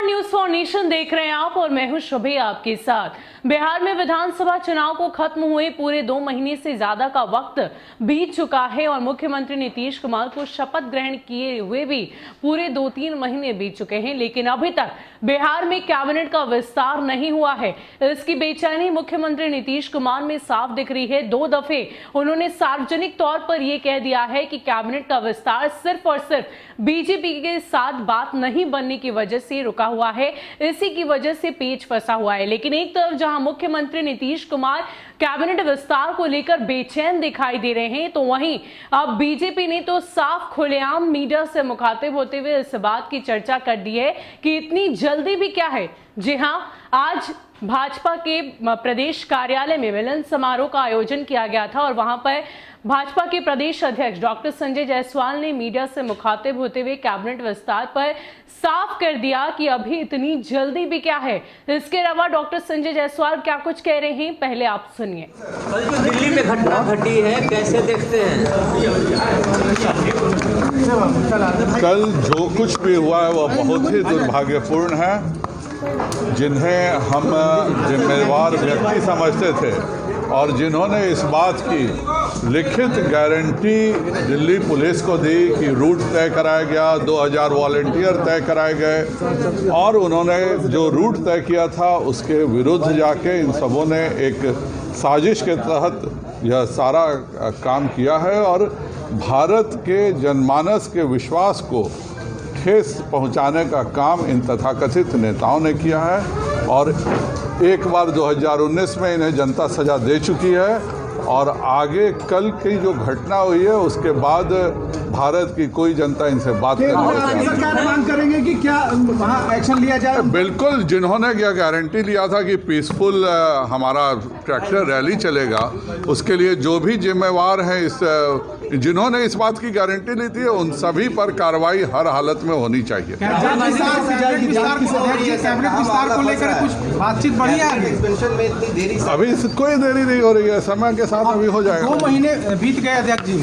News for nation देख रहे हैं आप और मैं हूं शुभी आपके साथ। बिहार में विधानसभा चुनाव को खत्म हुए पूरे 2 महीने से ज्यादा का वक्त बीत चुका है और मुख्यमंत्री नीतीश कुमार को शपथ ग्रहण किए हुए भी पूरे 2-3 महीने बीत चुके हैं, लेकिन अभी तक बिहार में कैबिनेट का विस्तार नहीं हुआ है। इसकी बेचैनी मुख्यमंत्री नीतीश कुमार में साफ दिख रही है। 2 दफे उन्होंने सार्वजनिक तौर पर यह कह दिया है कि कैबिनेट का विस्तार सिर्फ और सिर्फ बीजेपी के साथ बात नहीं बनने की वजह से रुका हुआ है, इसी की वजह से पेच फंसा हुआ है। लेकिन एक तरफ जहां मुख्यमंत्री नीतीश कुमार कैबिनेट विस्तार को लेकर बेचैन दिखाई दे रहे हैं, तो वहीं अब बीजेपी ने तो साफ खुलेआम मीडिया से मुखातिब होते हुए इस बात की चर्चा कर दी है कि इतनी जल्दी भी क्या है। जी हां, आज भाजपा के प्रदेश कार्यालय में मिलन समारोह का आयोजन किया गया था और वहां पर भाजपा के प्रदेश अध्यक्ष डॉक्टर संजय जायसवाल ने मीडिया से मुखातिब होते हुए कैबिनेट विस्तार पर साफ कर दिया कि अभी इतनी जल्दी भी क्या है। इसके अलावा डॉक्टर संजय जायसवाल क्या कुछ कह रहे हैं, पहले आप सुनिए। दिल्ली में घटना घटी है, कैसे देखते हैं? कल जो कुछ भी हुआ है वह बहुत ही दुर्भाग्यपूर्ण है। जिन्हें हम जिम्मेवार व्यक्ति समझते थे और जिन्होंने इस बात की लिखित गारंटी दिल्ली पुलिस को दी कि रूट तय कराया गया, 2000 वॉलंटियर तय कराए गए और उन्होंने जो रूट तय किया था उसके विरुद्ध जाके इन सबों ने एक साजिश के तहत यह सारा काम किया है और भारत के जनमानस के विश्वास को ठेस पहुंचाने का काम इन तथाकथित नेताओं ने किया है। और एक बार 2019 में इन्हें जनता सजा दे चुकी है और आगे कल की जो घटना हुई है उसके बाद भारत की कोई जनता इनसे बात करने सरकार मांग करेंगे कि क्या वहाँ एक्शन लिया जाए? बिल्कुल, जिन्होंने क्या गारंटी लिया था कि पीसफुल हमारा ट्रैक्टर रैली चलेगा, उसके लिए जो भी जिम्मेवार हैं जिन्होंने इस बात की गारंटी ली थी उन सभी पर कार्रवाई हर हालत में होनी चाहिए। बातचीत बढ़ी है, अभी कोई देरी नहीं हो रही है, समय के साथ अभी हो जाएगा। 2 महीने बीत गए अध्यक्ष जी।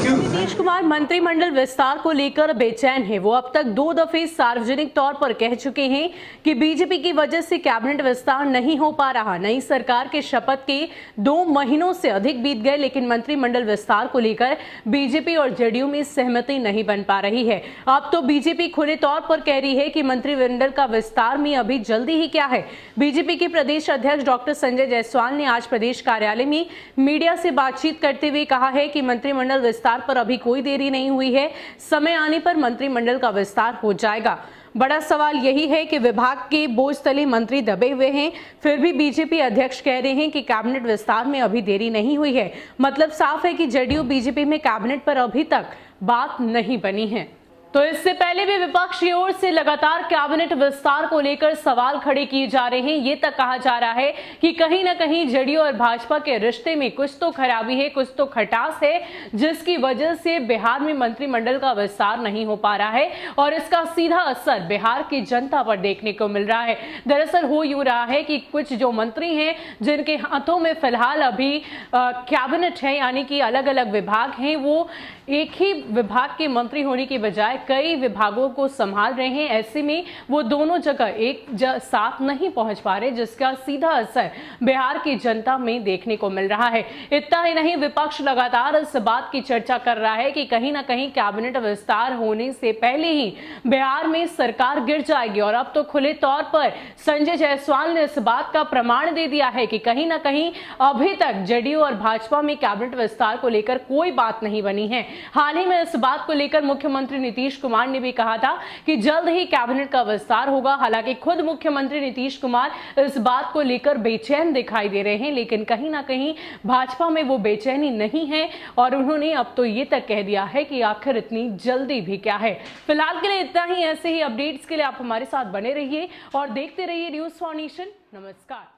नीतीश कुमार मंत्रिमंडल विस्तार को लेकर बेचैन है। वो अब तक 2 दफे सार्वजनिक तौर पर कह चुके हैं कि बीजेपी की वजह से कैबिनेट विस्तार नहीं हो पा रहा। नई सरकार के शपथ के 2 महीनों से अधिक बीत गए, लेकिन मंत्रिमंडल विस्तार को लेकर बीजेपी और जेडीयू में सहमति नहीं बन पा रही है। अब तो बीजेपी खुले तौर पर कह रही है कि मंत्रिमंडल का विस्तार में अभी जल्दी ही क्या है। बीजेपी के प्रदेश अध्यक्ष डॉक्टर संजय जायसवाल ने आज प्रदेश कार्यालय में मीडिया से बातचीत करते हुए कहा है कि मंत्रिमंडल विस्तार पर अभी कोई देरी नहीं हुई है, समय आने पर मंत्रिमंडल का विस्तार हो जाएगा। बड़ा सवाल यही है कि विभाग के बोझ तले मंत्री दबे हुए हैं, फिर भी बीजेपी अध्यक्ष कह रहे हैं कि कैबिनेट विस्तार में अभी देरी नहीं हुई है। मतलब साफ है कि जेडीयू बीजेपी में कैबिनेट पर अभी तक बात नहीं बनी है। तो इससे पहले भी विपक्ष की ओर से लगातार कैबिनेट विस्तार को लेकर सवाल खड़े किए जा रहे हैं। ये तक कहा जा रहा है कि कहीं ना कहीं जेडीयू और भाजपा के रिश्ते में कुछ तो खराबी है, कुछ तो खटास है, जिसकी वजह से बिहार में मंत्रिमंडल का विस्तार नहीं हो पा रहा है और इसका सीधा असर बिहार की जनता पर देखने को मिल रहा है। दरअसल हो यूं रहा है कि कुछ जो मंत्री हैं जिनके हाथों में फिलहाल अभी कैबिनेट है, यानी कि अलग अलग विभाग हैं, वो एक ही विभाग के मंत्री होने की बजाय कई विभागों को संभाल रहे हैं। ऐसे में वो दोनों जगह एक साथ नहीं पहुंच पा रहे, जिसका सीधा असर बिहार की जनता में देखने को मिल रहा है। इतना ही नहीं, विपक्ष लगातार इस बात की चर्चा कर रहा है कि कहीं ना कहीं कैबिनेट विस्तार होने से पहले ही बिहार में सरकार गिर जाएगी और अब तो खुले तौर पर संजय जायसवाल ने इस बात का प्रमाण दे दिया है कि कहीं ना कहीं अभी तक जेडीयू और भाजपा में कैबिनेट विस्तार को लेकर कोई बात नहीं बनी है। हाल ही में इस बात को लेकर मुख्यमंत्री नीतीश कुमार ने भी कहा था कि जल्द ही कैबिनेट का विस्तार होगा। हालांकि खुद मुख्यमंत्री नीतीश कुमार इस बात को लेकर बेचैन दिखाई दे रहे हैं, लेकिन कहीं ना कहीं भाजपा में वो बेचैनी नहीं है और उन्होंने अब तो ये तक कह दिया है कि आखिर इतनी जल्दी भी क्या है। फिलहाल के लिए इतना ही। ऐसे ही अपडेट्स के लिए आप हमारे साथ बने रहिए और देखते रहिए न्यूज़ फॉर नेशन। नमस्कार।